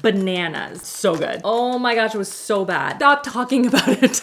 bananas. So good. Oh my gosh, it was so bad. Stop talking about it.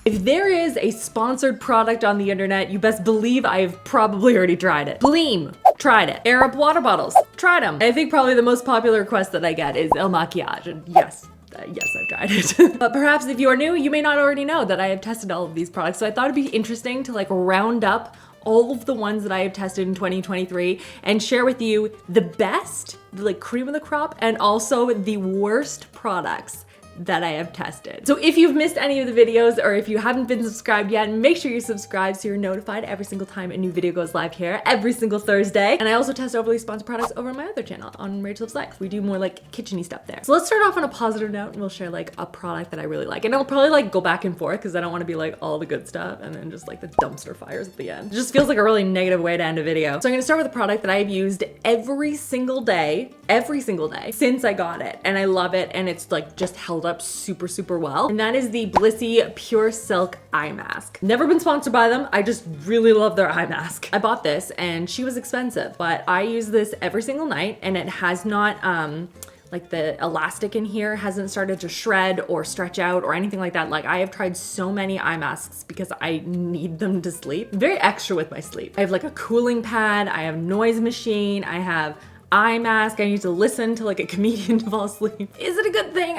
If there is a sponsored product on the internet, you best believe I've probably already tried it. Bleame, tried it. Air up water bottles, tried them. I think probably the most popular request that I get is El Maquillage, and yes, I've tried it. But perhaps if you are new, you may not already know that I have tested all of these products. So I thought it'd be interesting to like round up all of the ones that I have tested in 2023 and share with you the best, the like cream of the crop, and also the worst products that I have tested. So if you've missed any of the videos, or if you haven't been subscribed yet, make sure you subscribe so you're notified every single time a new video goes live here every single Thursday. And I also test overly sponsored products over on my other channel on RachhLoves Life. We do more like kitchen-y stuff there. So let's start off on a positive note, and we'll share like a product that I really like. And I'll probably like go back and forth because I don't want to be like all the good stuff and then just like the dumpster fires at the end. It just feels like a really negative way to end a video. So I'm gonna start with a product that I've used every single day since I got it. And I love it, and it's like just held up super well. And that is the Blissy Pure Silk Eye Mask. Never been sponsored by them. I just really love their eye mask. I bought this and she was expensive, but I use this every single night, and it has not, like the elastic in here hasn't started to shred or stretch out or anything like that. Like I have tried so many eye masks because I need them to sleep. I'm very extra with my sleep. I have like a cooling pad, I have noise machine, I have eye mask. I need to listen to like a comedian to fall asleep. Is it a good thing?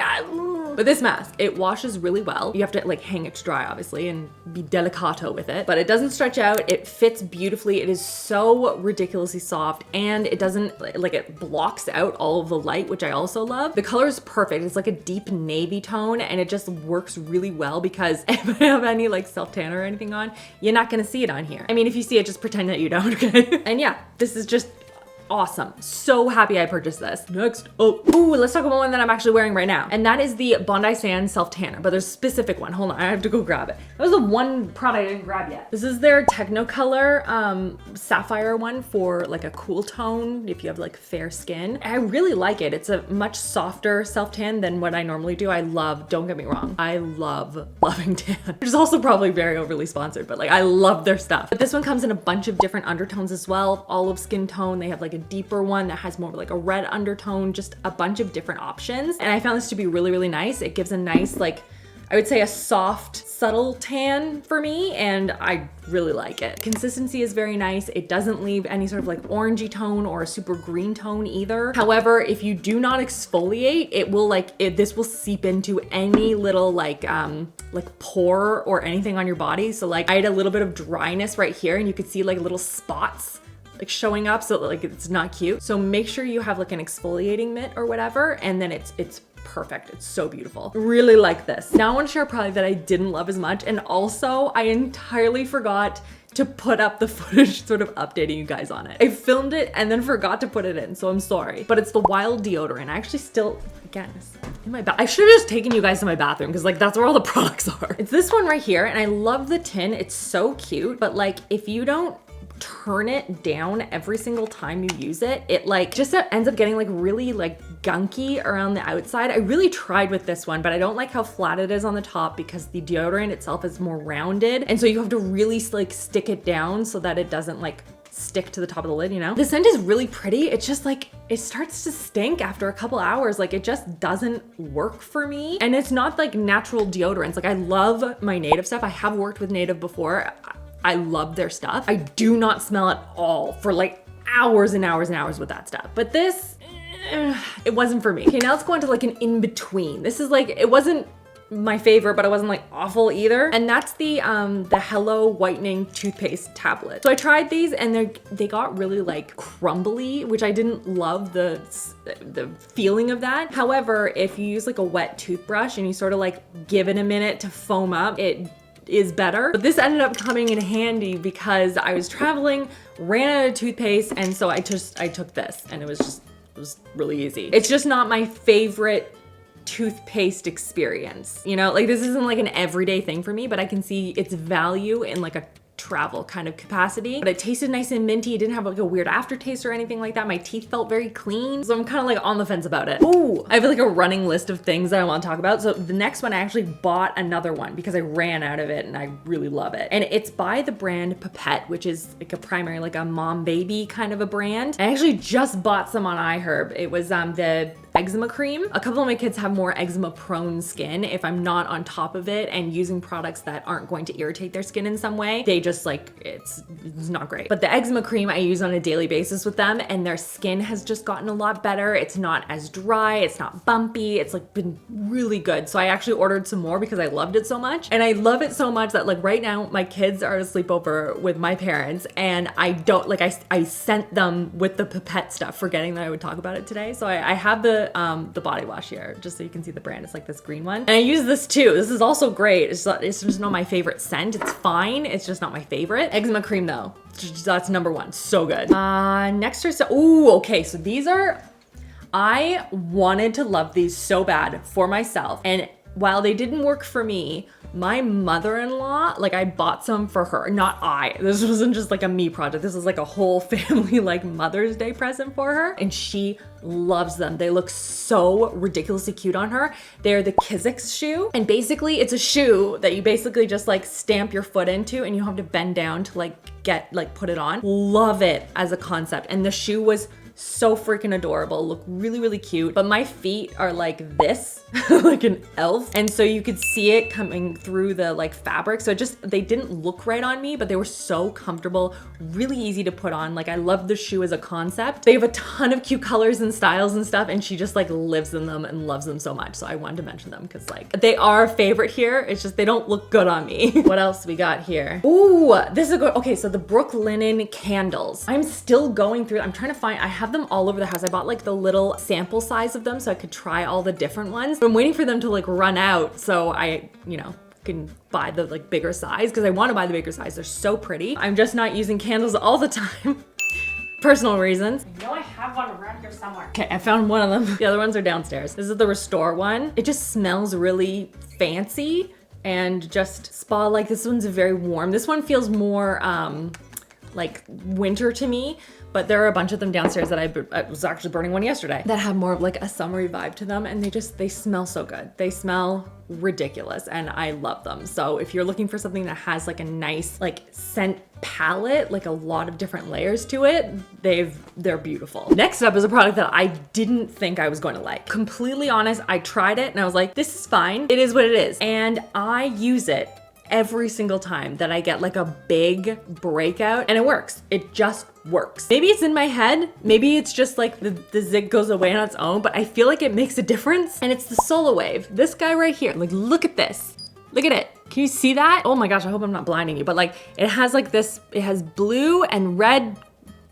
But this mask, it washes really well. You have to like hang it to dry obviously and be delicato with it, but it doesn't stretch out. It fits beautifully. It is so ridiculously soft, and it doesn't like, it blocks out all of the light, which I also love. The color is perfect. It's like a deep navy tone, and it just works really well because if I have any like self-tanner or anything on, you're not gonna see it on here. I mean, if you see it, just pretend that you don't, okay? And yeah, this is just awesome. So happy I purchased this. Next. Ooh, let's talk about one that I'm actually wearing right now. And that is the Bondi Sand Self Tanner, but there's a specific one. Hold on, I have to go grab it. That was the one product I didn't grab yet. This is their Technicolor Sapphire one for like a cool tone if you have like fair skin. I really like it. It's a much softer self tan than what I normally do. Don't get me wrong, I love loving tan. Which is also probably very overly sponsored, but like I love their stuff. But this one comes in a bunch of different undertones as well. Olive skin tone. They have like a deeper one that has more like a red undertone, just a bunch of different options. And I found this to be really nice. It gives a nice, like, I would say a soft, subtle tan for me, and I really like it. Consistency is very nice. It doesn't leave any sort of like orangey tone or a super green tone either. However, if you do not exfoliate, it will this will seep into any little like pore or anything on your body. So like I had a little bit of dryness right here, and you could see like little spots like showing up, so like it's not cute. So make sure you have like an exfoliating mitt or whatever, and then it's perfect. It's so beautiful. Really like this. Now I want to share a product that I didn't love as much, and also I entirely forgot to put up the footage sort of updating you guys on it. I filmed it and then forgot to put it in, so I'm sorry. But it's the Wild Deodorant. I actually still, again, it's in my I should have just taken you guys to my bathroom because like that's where all the products are. It's this one right here, and I love the tin. It's so cute, but like if you don't turn it down every single time you use it, it like just ends up getting like really like gunky around the outside. I really tried with this one, but I don't like how flat it is on the top because the deodorant itself is more rounded, and so you have to really like stick it down so that it doesn't like stick to the top of the lid, you know? The scent is really pretty. It's just like, it starts to stink after a couple hours. Like it just doesn't work for me. And it's not like natural deodorants. Like I love my Native stuff. I have worked with Native before. I love their stuff. I do not smell at all for like hours and hours and hours with that stuff. But this, it wasn't for me. Okay, now let's go into like an in-between. This is like, it wasn't my favorite, but it wasn't like awful either. And that's the Hello Whitening Toothpaste tablet. So I tried these, and they got really like crumbly, which I didn't love the feeling of that. However, if you use like a wet toothbrush and you sort of like give it a minute to foam up, it is better. But this ended up coming in handy because I was traveling, ran out of toothpaste, and so I took this, and it was really easy. It's just not my favorite toothpaste experience, you know? Like this isn't like an everyday thing for me, but I can see its value in like a travel kind of capacity, but it tasted nice and minty. It didn't have like a weird aftertaste or anything like that. My teeth felt very clean. So I'm kind of like on the fence about it. Ooh, I have like a running list of things that I want to talk about. So the next one, I actually bought another one because I ran out of it and I really love it. And it's by the brand Pipette, which is like a primary, like a mom baby kind of a brand. I actually just bought some on iHerb. It was the eczema cream. A couple of my kids have more eczema prone skin. If I'm not on top of it and using products that aren't going to irritate their skin in some way, they just like, it's not great. But the eczema cream I use on a daily basis with them, and their skin has just gotten a lot better. It's not as dry, it's not bumpy. It's like been really good. So I actually ordered some more because I loved it so much. And I love it so much that like right now my kids are at a sleepover with my parents, and I don't like, I sent them with the Pipette stuff, forgetting that I would talk about it today. So I have the body wash here, just so you can see the brand. It's like this green one. And I use this too. This is also great. It's just not my favorite scent. It's fine. It's just not my favorite. Eczema cream though, that's number one. So good. Next are okay. So these are, I wanted to love these so bad for myself. And while they didn't work for me, my mother-in-law, like I bought some for her, not I. This wasn't just like a me project. This was like a whole family like Mother's Day present for her. And she loves them. They look so ridiculously cute on her. They're the Kizik shoe. And basically it's a shoe that you basically just like stamp your foot into and you have to bend down to like put it on. Love it as a concept. And the shoe was so freaking adorable, look really, really cute. But my feet are like this, like an elf. And so you could see it coming through the like fabric. So they didn't look right on me, but they were so comfortable, really easy to put on. Like I love the shoe as a concept. They have a ton of cute colors and styles and stuff. And she just like lives in them and loves them so much. So I wanted to mention them because like they are a favorite here. It's just, they don't look good on me. What else we got here? Ooh, this is a good, okay. So the Brooklinen candles. I'm still going through, I'm trying to find, I have them all over the house. I bought like the little sample size of them so I could try all the different ones. I'm waiting for them to like run out so I, can buy the like bigger size because I want to buy the bigger size. They're so pretty. I'm just not using candles all the time. Personal reasons. I know I have one around here somewhere. Okay, I found one of them. The other ones are downstairs. This is the Restore one. It just smells really fancy and just spa-like. This one's very warm. This one feels more like winter to me, but there are a bunch of them downstairs that I was actually burning one yesterday that have more of like a summery vibe to them, and they smell so good. They smell ridiculous and I love them. So if you're looking for something that has like a nice like scent palette, like a lot of different layers to it, they're beautiful. Next up is a product that I didn't think I was going to like. Completely honest, I tried it and I was like, this is fine. It is what it is. And I use it every single time that I get like a big breakout, and it works. It just works. Maybe it's in my head. Maybe it's just like the zig goes away on its own, but I feel like it makes a difference. And it's the Solawave. This guy right here. Like, look at this. Look at it. Can you see that? Oh my gosh, I hope I'm not blinding you, but like it has like this, it has blue and red,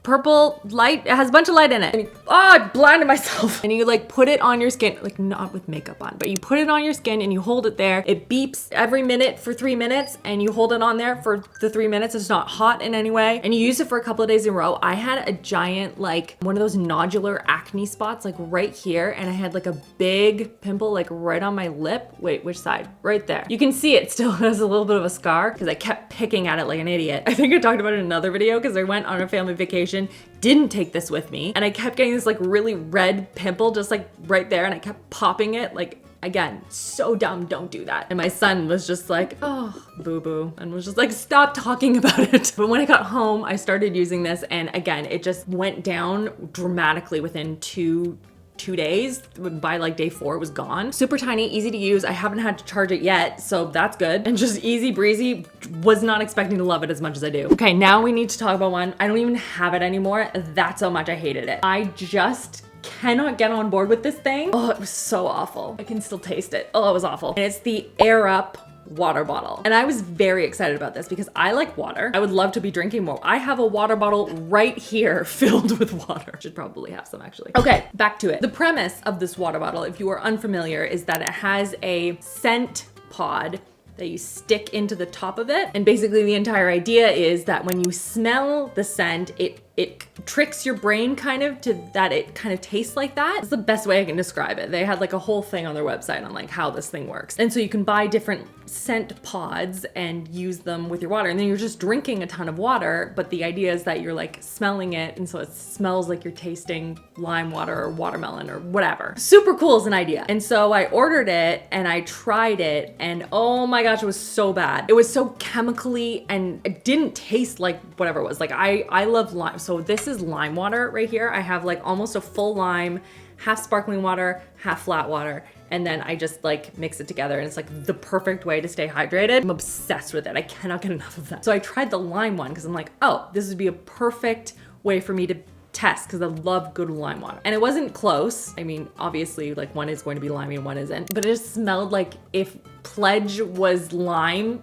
purple light. It has a bunch of light in it. And I blinded myself. And you like put it on your skin, like not with makeup on, but you put it on your skin and you hold it there. It beeps every minute for 3 minutes and you hold it on there for the 3 minutes. It's not hot in any way. And you use it for a couple of days in a row. I had a giant, like one of those nodular acne spots, like right here. And I had like a big pimple, like right on my lip. Wait, which side? Right there. You can see it still has a little bit of a scar because I kept picking at it like an idiot. I think I talked about it in another video because I went on a family vacation, didn't take this with me, and I kept getting this like really red pimple just like right there, and I kept popping it. Like, again, so dumb, don't do that. And my son was just like, oh, boo-boo, and was just like, stop talking about it. But when I got home, I started using this, and again, it just went down dramatically within two days. By like day 4, it was gone. Super tiny, easy to use. I haven't had to charge it yet, so that's good. And just easy breezy. Was not expecting to love it as much as I do. Okay, now we need to talk about one. I don't even have it anymore. That's how much I hated it. I just cannot get on board with this thing. Oh, it was so awful. I can still taste it. Oh, it was awful. And it's the Air Up water bottle. And I was very excited about this because I like water. I would love to be drinking more. I have a water bottle right here filled with water. Should probably have some actually. Okay, back to it. The premise of this water bottle, if you are unfamiliar, is that it has a scent pod that you stick into the top of it. And basically the entire idea is that when you smell the scent, it it tricks your brain kind of to that it kind of tastes like that. It's the best way I can describe it. They had like a whole thing on their website on like how this thing works. And so you can buy different scent pods and use them with your water. And then you're just drinking a ton of water, but the idea is that you're like smelling it. And so it smells like you're tasting lime water or watermelon or whatever. Super cool as an idea. And so I ordered it and I tried it and oh my gosh, it was so bad. It was so chemically and it didn't taste like whatever it was. Like I love lime. So this is lime water right here. I have like almost a full lime, half sparkling water, half flat water. And then I just like mix it together and it's like the perfect way to stay hydrated. I'm obsessed with it. I cannot get enough of that. So I tried the lime one because I'm like, oh, this would be a perfect way for me to test because I love good lime water. And it wasn't close. I mean, obviously like one is going to be limey and one isn't, but it just smelled like if Pledge was lime.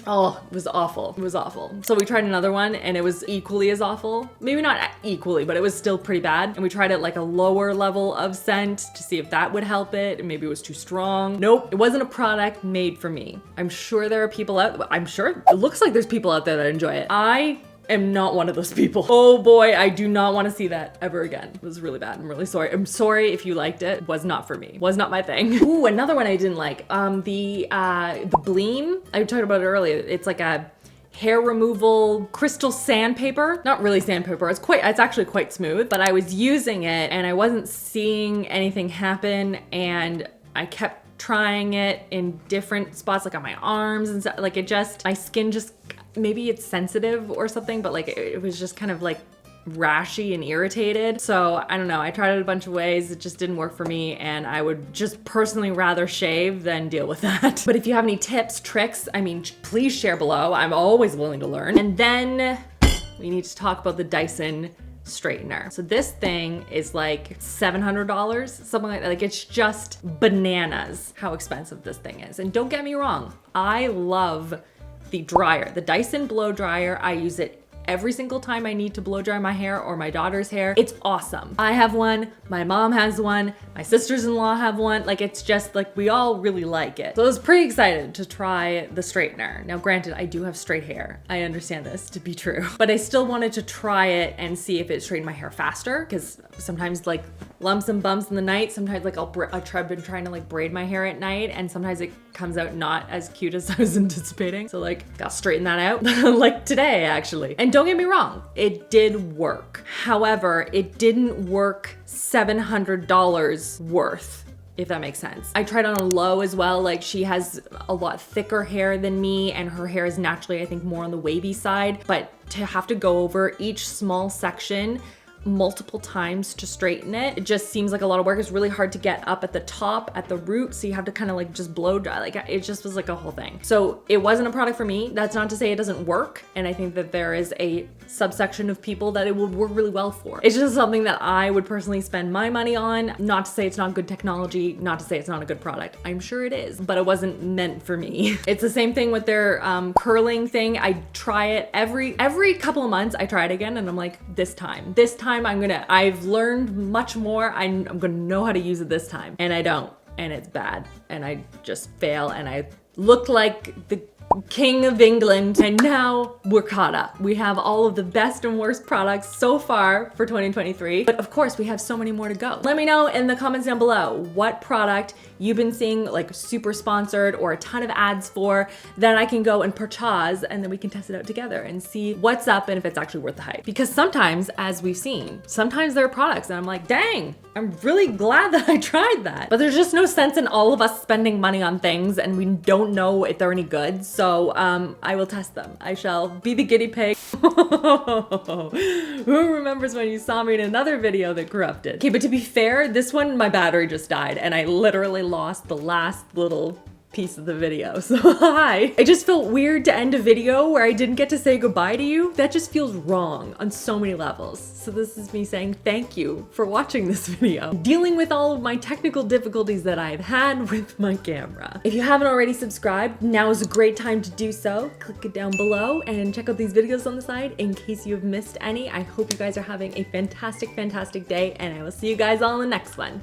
Oh, it was awful. It was awful. So we tried another one and it was equally as awful. Maybe not equally, but it was still pretty bad. And we tried it like a lower level of scent to see if that would help it. And maybe it was too strong. Nope, it wasn't a product made for me. I'm sure there are people I'm sure it looks like there's people out there that enjoy it. I am not one of those people. Oh boy, I do not want to see that ever again. It was really bad. I'm really sorry. I'm sorry if you liked it. It was not for me. Was not my thing. Ooh, another one I didn't like. The Bleame. I talked about it earlier. It's like a hair removal crystal sandpaper. Not really sandpaper. It's actually quite smooth, but I was using it and I wasn't seeing anything happen and I kept trying it in different spots, like on my arms and stuff. Like my skin just, maybe it's sensitive or something, but like it was just kind of like rashy and irritated. So I don't know, I tried it a bunch of ways. It just didn't work for me. And I would just personally rather shave than deal with that. But if you have any tips, tricks, I mean, please share below. I'm always willing to learn. And then we need to talk about the Dyson Straightener. So this thing is like $700, something like that. Like it's just bananas how expensive this thing is. And don't get me wrong, I love the dryer, the Dyson blow dryer. I use it every single time I need to blow dry my hair or my daughter's hair. It's awesome. I have one, my mom has one, my sisters-in-law have one. Like it's just like, we all really like it. So I was pretty excited to try the straightener. Now granted, I do have straight hair. I understand this to be true, but I still wanted to try it and see if it straightened my hair faster. Cause sometimes like lumps and bumps in the night, sometimes like I've been trying to like braid my hair at night and sometimes it comes out not as cute as I was anticipating. So like, gotta straighten that out. Like today actually. And don't get me wrong, it did work. However, it didn't work $700 worth, if that makes sense. I tried on a low as well. Like she has a lot thicker hair than me and her hair is naturally, I think, more on the wavy side, but to have to go over each small section multiple times to straighten it, it just seems like a lot of work. It's really hard to get up at the top, at the root, so you have to kind of like just blow dry. Like it just was like a whole thing. So it wasn't a product for me. That's not to say it doesn't work. And I think that there is a subsection of people that it would work really well for. It's just something that I would personally spend my money on. Not to say it's not good technology, not to say it's not a good product. I'm sure it is, but it wasn't meant for me. It's the same thing with their curling thing. I try it every couple of months. I try it again and I'm like, this time I've learned much more. I'm gonna know how to use it this time. And I don't, and it's bad. And I just fail and I look like the King of England. And now we're caught up. We have all of the best and worst products so far for 2023. But of course we have so many more to go. Let me know in the comments down below what product you've been seeing like super sponsored or a ton of ads for that I can go and purchase and then we can test it out together and see what's up and if it's actually worth the hype. Because sometimes, as we've seen, sometimes there are products and I'm like, dang, I'm really glad that I tried that. But there's just no sense in all of us spending money on things and we don't know if they're any good. So I will test them. I shall be the guinea pig. Who remembers when you saw me in another video that corrupted? Okay, but to be fair, this one, my battery just died and I literally lost the last little piece of the video. So hi. It just felt weird to end a video where I didn't get to say goodbye to you. That just feels wrong on so many levels. So this is me saying thank you for watching this video, dealing with all of my technical difficulties that I've had with my camera. If you haven't already subscribed, now is a great time to do so. Click it down below and check out these videos on the side in case you have missed any. I hope you guys are having a fantastic, fantastic day and I will see you guys all in the next one.